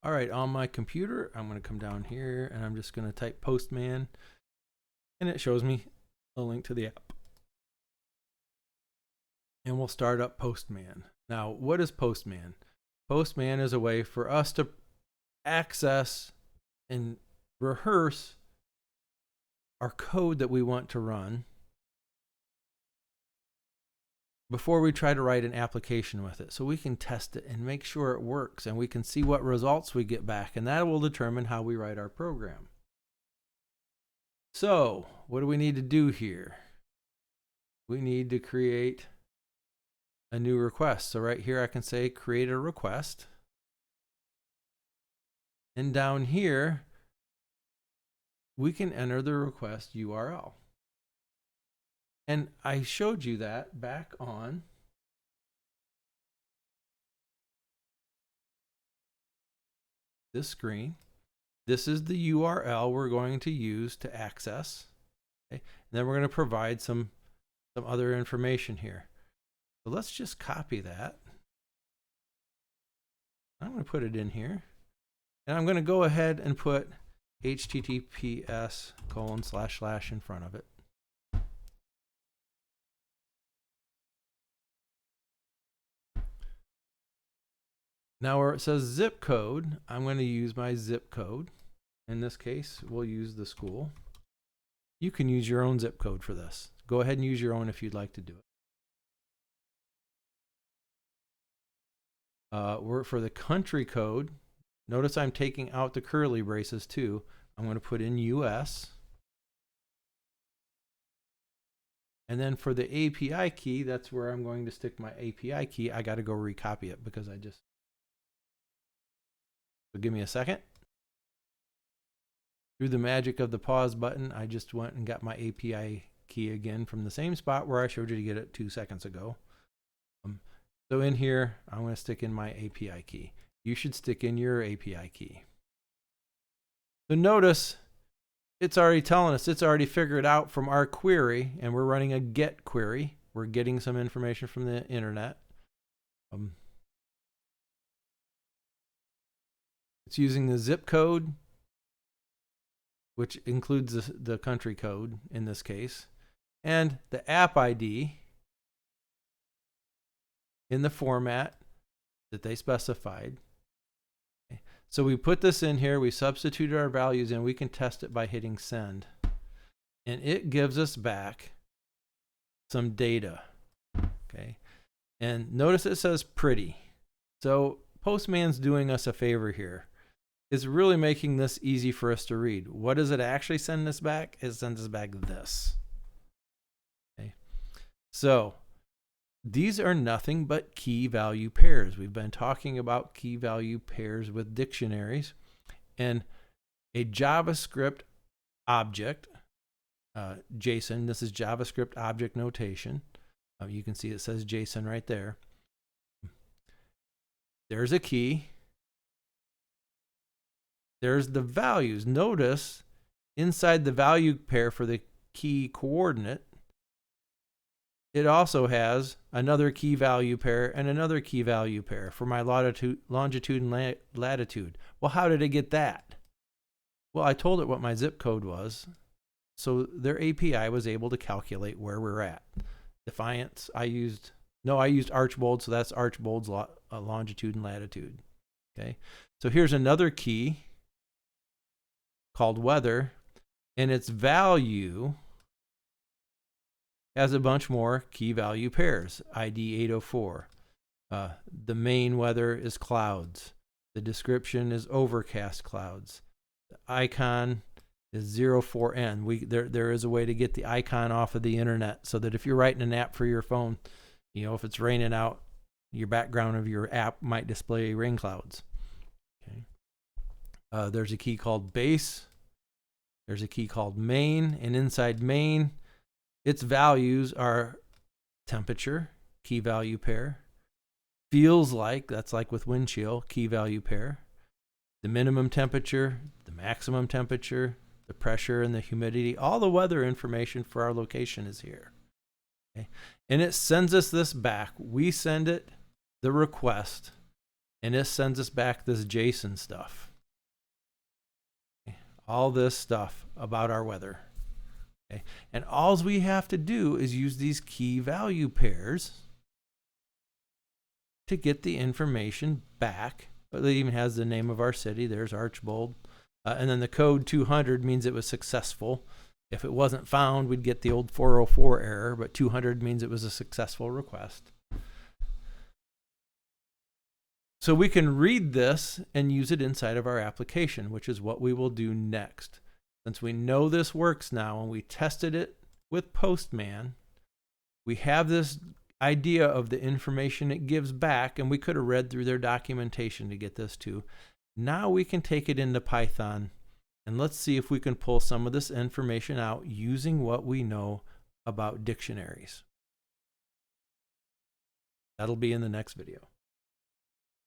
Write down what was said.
All right, on my computer, I'm going to come down here and I'm just going to type Postman, and it shows me a link to the app. And we'll start up Postman. Now, what is Postman? Postman is a way for us to access and rehearse our code that we want to run before we try to write an application with it, so we can test it and make sure it works, and we can see what results we get back, and that will determine how we write our program. So what do we need to do here? We need to create a new request. So right here I can say create a request, and down here we can enter the request URL. And I showed you that back on this screen. This is the URL we're going to use to access. Okay? And then we're going to provide some other information here. So let's just copy that. I'm going to put it in here. And I'm going to go ahead and put https:// in front of it. Now where it says zip code, I'm going to use my zip code. In this case, we'll use the school. You can use your own zip code for this. Go ahead and use your own if you'd like to do it. We're for the country code. Notice I'm taking out the curly braces too. I'm going to put in US. And then for the API key, that's where I'm going to stick my API key. I got to go recopy it because I just... So give me a second. Through the magic of the pause button, I just went and got my API key again from the same spot where I showed you to get it 2 seconds ago. So in here, I'm going to stick in my API key. You should stick in your API key. So notice it's already telling us, it's already figured out from our query, and we're running a get query. We're getting some information from the internet. It's using the zip code, which includes the country code in this case, and the app ID in the format that they specified. Okay. So we put this in here, we substituted our values in, we can test it by hitting send. And it gives us back some data. Okay. And notice it says pretty. So Postman's doing us a favor here. It's really making this easy for us to read. What does it actually send us back? It sends us back this. Okay. So these are nothing but key value pairs. We've been talking about key value pairs with dictionaries, and a JavaScript object, JSON, this is JavaScript object notation. You can see it says JSON right there. There's a key. There's the values. Notice inside the value pair for the key coordinate, it also has another key value pair and another key value pair for my longitude and latitude. Well, how did it get that? Well, I told it what my zip code was, so their API was able to calculate where we're at. Defiance, I used Archbold, so that's Archbold's longitude and latitude. Okay, so here's another key called weather, and its value has a bunch more key value pairs. ID 804. The main weather is clouds. The description is overcast clouds. The icon is 04N. There is a way to get the icon off of the internet so that if you're writing an app for your phone, you know, if it's raining out, your background of your app might display rain clouds. Okay. There's a key called base. There's a key called main, and inside main, its values are temperature, key value pair. Feels like, that's like with wind chill, key value pair. The minimum temperature, the maximum temperature, the pressure and the humidity, all the weather information for our location is here. Okay. And it sends us this back. We send it the request and it sends us back this JSON stuff. Okay. All this stuff about our weather. Okay. And all we have to do is use these key value pairs to get the information back. It even has the name of our city. There's Archbold. And then the code 200 means it was successful. If it wasn't found, we'd get the old 404 error, but 200 means it was a successful request. So we can read this and use it inside of our application, which is what we will do next. Since we know this works now and we tested it with Postman, we have this idea of the information it gives back, and we could have read through their documentation to get this too. Now we can take it into Python, and let's see if we can pull some of this information out using what we know about dictionaries. That'll be in the next video.